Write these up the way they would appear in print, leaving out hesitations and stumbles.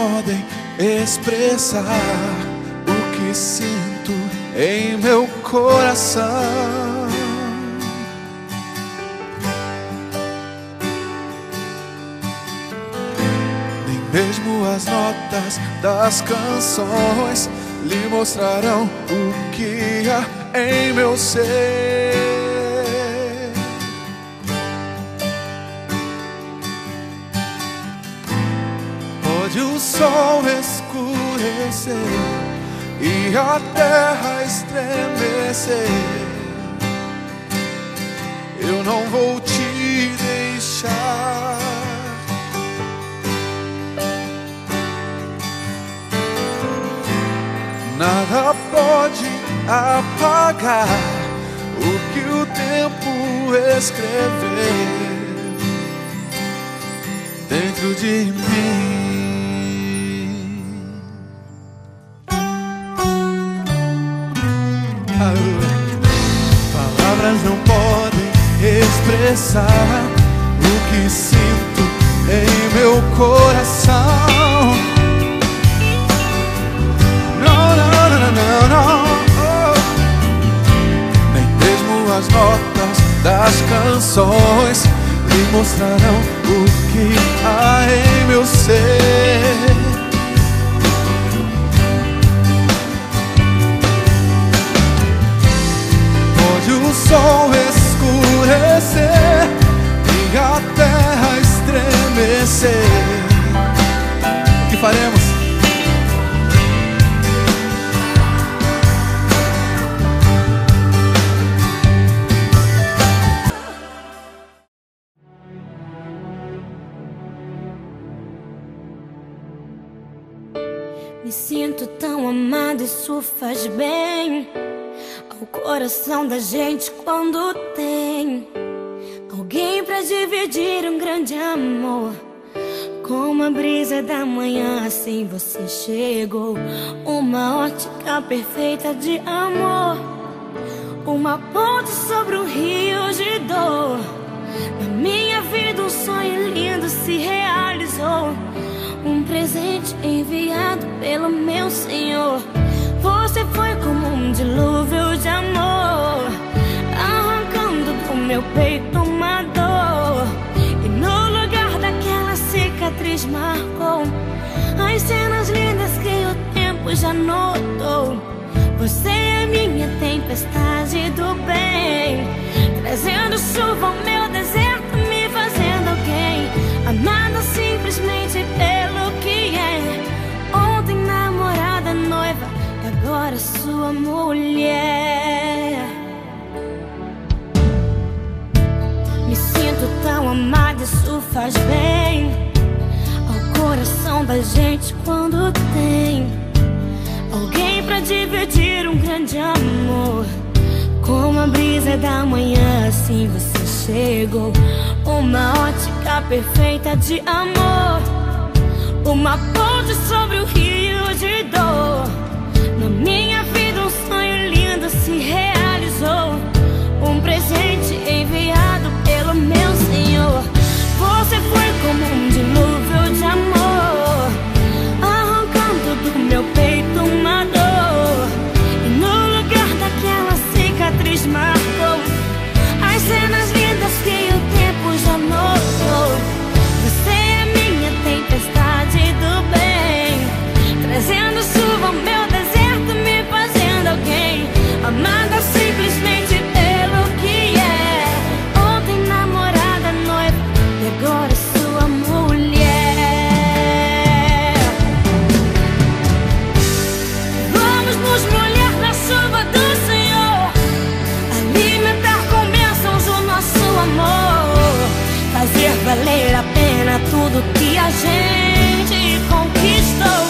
podem expressar o que sinto em meu coração. Nem mesmo as notas das canções lhe mostrarão o que há em meu ser. Pode o sol escurecer e a terra estremecer, eu não vou te deixar. Nada pode apagar o que o tempo escrever dentro de mim. Palavras não podem expressar o que sinto em meu coração. Não, nem mesmo as notas das canções lhe mostrarão o que há em meu ser. Pode o sol escurecer e a terra estremecer, o que faremos? Me sinto tão amada, isso faz bem ao coração da gente quando tem alguém pra dividir um grande amor. Como a brisa da manhã, assim você chegou, uma ótica perfeita de amor, uma ponte sobre um rio de dor. Na minha vida um sonho lindo se realizou, um presente enviado pelo meu Senhor. Você foi como um dilúvio de amor, arrancando do meu peito uma dor, e no lugar daquela cicatriz marcou as cenas lindas que o tempo já notou. Você é minha tempestade do bem, trazendo chuva ao meu deserto, me fazendo alguém amada simplesmente pelo que é. Ontem namorada, noiva, e agora sua mulher. Me sinto tão amada, isso faz bem ao coração da gente quando tem alguém pra dividir um grande amor. Como a brisa da manhã, assim você chegou, uma ótica perfeita de amor, uma ponte sobre o rio de dor. Na minha vida um sonho lindo se realizou, um presente enviado pelo meu Senhor. Você foi como um dilúvio de amor, arrancando do meu peito uma dor, e no lugar daquela cicatriz marcou as cenas lindas que o tempo já notou. Você é minha tempestade do bem, trazendo chuva ao meu deserto, me fazendo alguém amada simplesmente pelo que é. Ontem namorada, noiva, e agora sua mulher. Vamos nos molhar na chuva do Senhor, alimentar com bênçãos o nosso amor, fazer valer a pena tudo que a gente conquistou.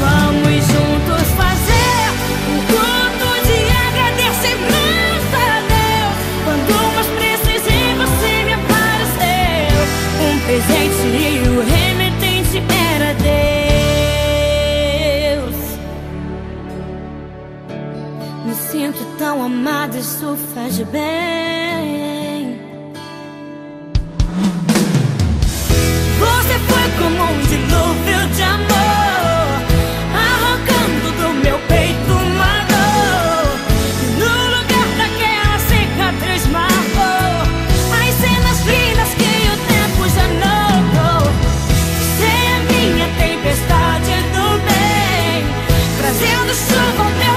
Vamos juntos fazer um culto de agradecimento a Deus. Quando mais precisei, você me apareceu, um presente e o remetente era Deus. Me sinto tão amada, isso faz bem. Você foi como um dilúvio de amor, chuva, meu